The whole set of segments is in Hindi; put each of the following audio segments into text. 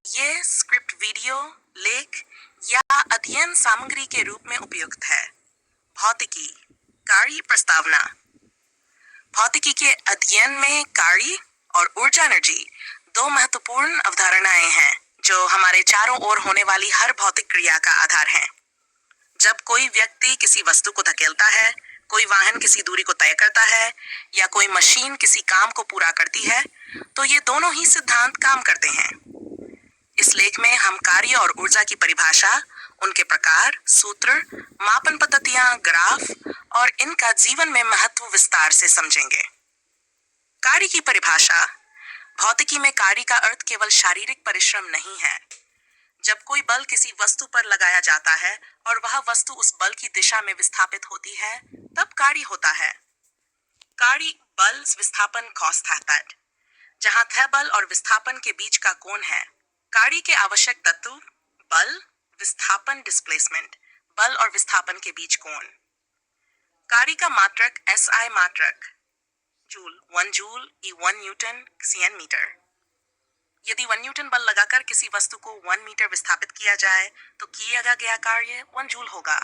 ये स्क्रिप्ट वीडियो, लेख या अध्ययन सामग्री के रूप में उपयुक्त है। भौतिकी कार्य प्रस्तावना। भौतिकी के अध्ययन में कार्य और ऊर्जा एनर्जी दो महत्वपूर्ण अवधारणाएं हैं जो हमारे चारों ओर होने वाली हर भौतिक क्रिया का आधार हैं। जब कोई व्यक्ति किसी वस्तु को धकेलता है, कोई वाहन किसी दूरी को तय करता है या कोई मशीन किसी काम को पूरा करती है, तो ये दोनों ही सिद्धांत काम करते हैं। इस लेख में हम कार्य और ऊर्जा की परिभाषा, उनके प्रकार, सूत्र, मापन पद्धतियां, ग्राफ और इनका जीवन में महत्व विस्तार से समझेंगे। कार्य की परिभाषा। भौतिकी में कार्य का अर्थ केवल शारीरिक परिश्रम नहीं है। जब कोई बल किसी वस्तु पर लगाया जाता है और वह वस्तु उस बल की दिशा में विस्थापित होती है, तब कार्य होता है। कार्य बल विस्थापन cos θ, जहां थ बल और विस्थापन के बीच का कोण है। कार्य के आवश्यक तत्व बल, विस्थापन डिस्प्लेसमेंट, बल और विस्थापन के बीच कोण। कार्य का मात्रक SI मात्रक जूल, 1 जूल ई 1 न्यूटन CN मीटर। यदि 1 न्यूटन बल लगाकर किसी वस्तु को 1 मीटर विस्थापित किया जाए तो किया गया कार्य 1 जूल होगा।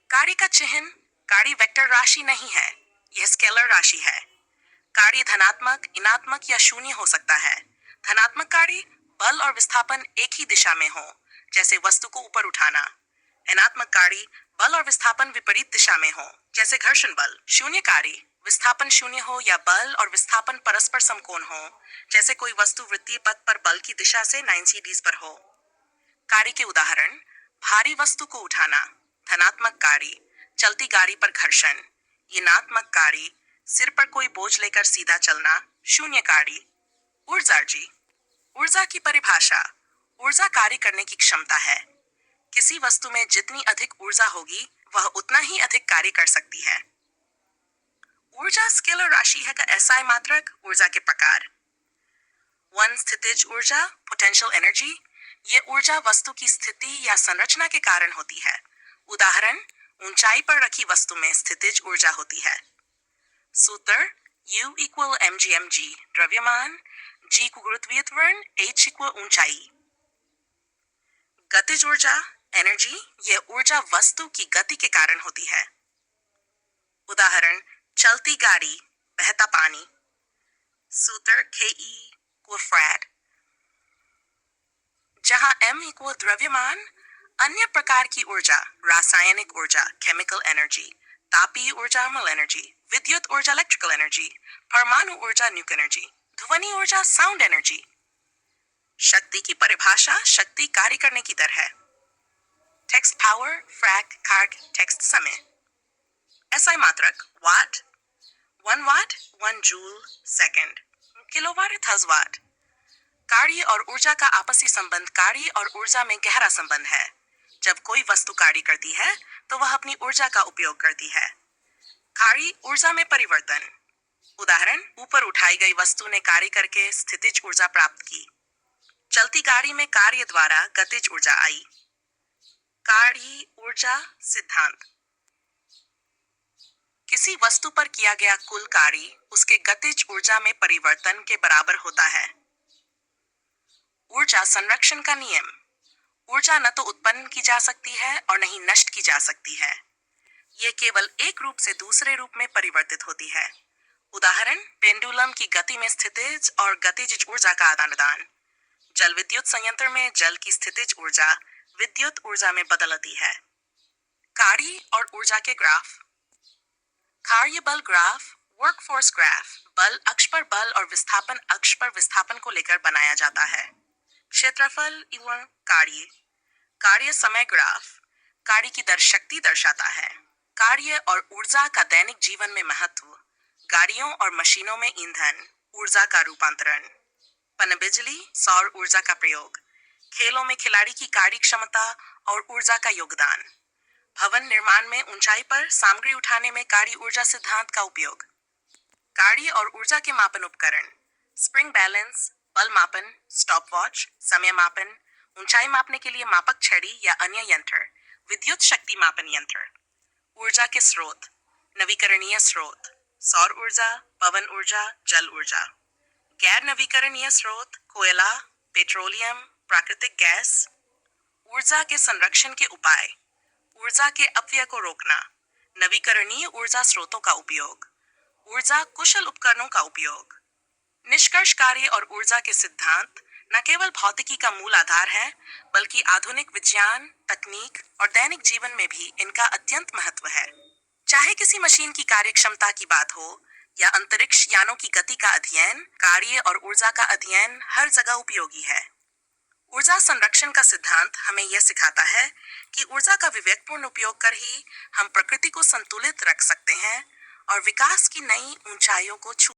कार्य का चिन्ह कार्य वेक्टर राशि नहीं है, यह स्केलर राशि है। कार्य धनात्मक, ऋणात्मक या शून्य हो सकता है। धनात्मक कार्य बल और विस्थापन एक ही दिशा में हो, जैसे वस्तु को ऊपर उठाना। ऋणात्मक कार्य बल और विस्थापन विपरीत दिशा में हो, जैसे घर्षण बल। शून्य कार्य विस्थापन शून्य हो या बल और विस्थापन परस्पर समकोण हो, जैसे कोई वस्तु वृत्तीय पथ पर बल की दिशा से 90 डिग्री पर हो। कार्य के उदाहरण: भारी वस्तु को उठाना, धनात्मक कार्य, चलती गाड़ी पर घर्षण। ऋणात्मक कार्य, सिर पर कोई बोझ लेकर सीधा चलना। शून्य कार्य। ऊर्जार्जी। ऊर्जा की परिभाषा। ऊर्जा कार्य करने की क्षमता है। किसी वस्तु में जितनी अधिक ऊर्जा होगी, वह उतना ही अधिक कार्य कर सकती है। ऊर्जा स्केलर राशि है का SI मात्रक। ऊर्जा के प्रकार: 1 स्थितिज ऊर्जा, पोटेंशियल एनर्जी। ये ऊर्जा वस्तु की स्थिति या संरचना के कारण होती है। उदाहरण: ऊंचाई पर रखी वस्तु में स्थितिज ऊर्जा होती है। सूत्र: U = mg द्रव्यमान, G को गुरुत्वीय त्वरण, H = ऊंचाई। गतिज ऊर्जा एनर्जी, यह ऊर्जा वस्तु की गति के कारण होती है। उदाहरण: चलती गाड़ी, बहता पानी। सूत्र: Ke = Farad। जहां M = द्रव्यमान, अन्य प्रकार की ऊर्जा, रासायनिक ऊर्जा केमिकल एनर्जी, तापीय ऊर्जा थर्मल एनर्जी, विद्युत ऊर्जा इलेक्ट्रिकल एनर्जी, परमाणु ऊर्जा न्यूक्लियर एनर्जी, ध्वनि ऊर्जा साउंड एनर्जी। शक्ति की परिभाषा: शक्ति कार्य करने की दर है। टेक्स्ट पावर, फ्रैक, कार्क, टेक्स्ट समय। SI मात्रक वाट, 1 वाट 1 जूल सेकंड, किलोवाट 1000 वाट। कार्य और ऊर्जा का आपसी संबंध कार्य और ऊर्जा में गहरा संबंध है। जब कोई वस्तु कार्य करती है तो वह अपनी ऊर्जा का उपयोग करती है। कार्य ऊर्जा में परिवर्तन। उदाहरण: ऊपर उठाई गई वस्तु ने कार्य करके स्थितिज ऊर्जा प्राप्त की। चलती गाड़ी में कार्य द्वारा गतिज ऊर्जा आई। कार्य ऊर्जा सिद्धांत। किसी वस्तु पर किया गया कुल कार्य उसके गतिज ऊर्जा में परिवर्तन के बराबर होता है। ऊर्जा संरक्षण का नियम। ऊर्जा न तो उत्पन्न की जा सकती है और न ही नष्ट की जा सकती है। यह केवल एक रूप से दूसरे रूप में परिवर्तित होती है। उदाहरण: पेंडुलम की गति में स्थितिज और गतिज ऊर्जा का आदान-प्रदान। जल विद्युत संयंत्र में जल की स्थितिज ऊर्जा विद्युत ऊर्जा में बदलती है। कार्य और ऊर्जा के ग्राफ। कार्य बल ग्राफ, वर्कफोर्स ग्राफ, बल अक्ष पर बल और विस्थापन अक्ष पर विस्थापन को लेकर बनाया जाता है। क्षेत्रफल एवं कार्य। कार्य समय ग्राफ, कार्य की दर शक्ति दर्शाता है। कार्य और ऊर्जा का दैनिक जीवन में महत्व। गाड़ियों और मशीनों में ईंधन, ऊर्जा का रूपांतरण। पनबिजली, सौर ऊर्जा का प्रयोग। खेलों में खिलाड़ी की कार्य क्षमता और ऊर्जा का योगदान। भवन निर्माण में ऊंचाई पर सामग्री उठाने में कार्य ऊर्जा सिद्धांत का उपयोग। कार्य और ऊर्जा के मापन उपकरण: स्प्रिंग बैलेंस, बल मापन, स्टॉपवॉच, समय मापन, ऊंचाई मापने के लिए मापक छड़ी या अन्य यंत्र, विद्युत शक्ति मापन यंत्र। ऊर्जा के स्रोत: नवीकरणीय स्रोत, सौर ऊर्जा, पवन ऊर्जा, जल ऊर्जा। गैर नवीकरणीय स्रोत, कोयला, पेट्रोलियम, प्राकृतिक गैस। ऊर्जा के संरक्षण के उपाय, ऊर्जा के अपव्यय को रोकना, नवीकरणीय ऊर्जा स्रोतों का उपयोग, ऊर्जा कुशल उपकरणों का उपयोग। निष्कर्ष कार्य और ऊर्जा के सिद्धांत न केवल भौतिकी का मूल आधार है, बल्कि आधुनिक विज्ञान, तकनीक और दैनिक जीवन में भी इनका अत्यंत महत्व है। चाहे किसी मशीन की कार्यक्षमता की बात हो या अंतरिक्ष यानों की गति का अध्ययन, कार्य और ऊर्जा का अध्ययन हर जगह उपयोगी है। ऊर्जा संरक्षण का सिद्धांत हमें यह सिखाता है कि ऊर्जा का विवेकपूर्ण उपयोग कर ही हम प्रकृति को संतुलित रख सकते हैं और विकास की नई ऊंचाइयों को छू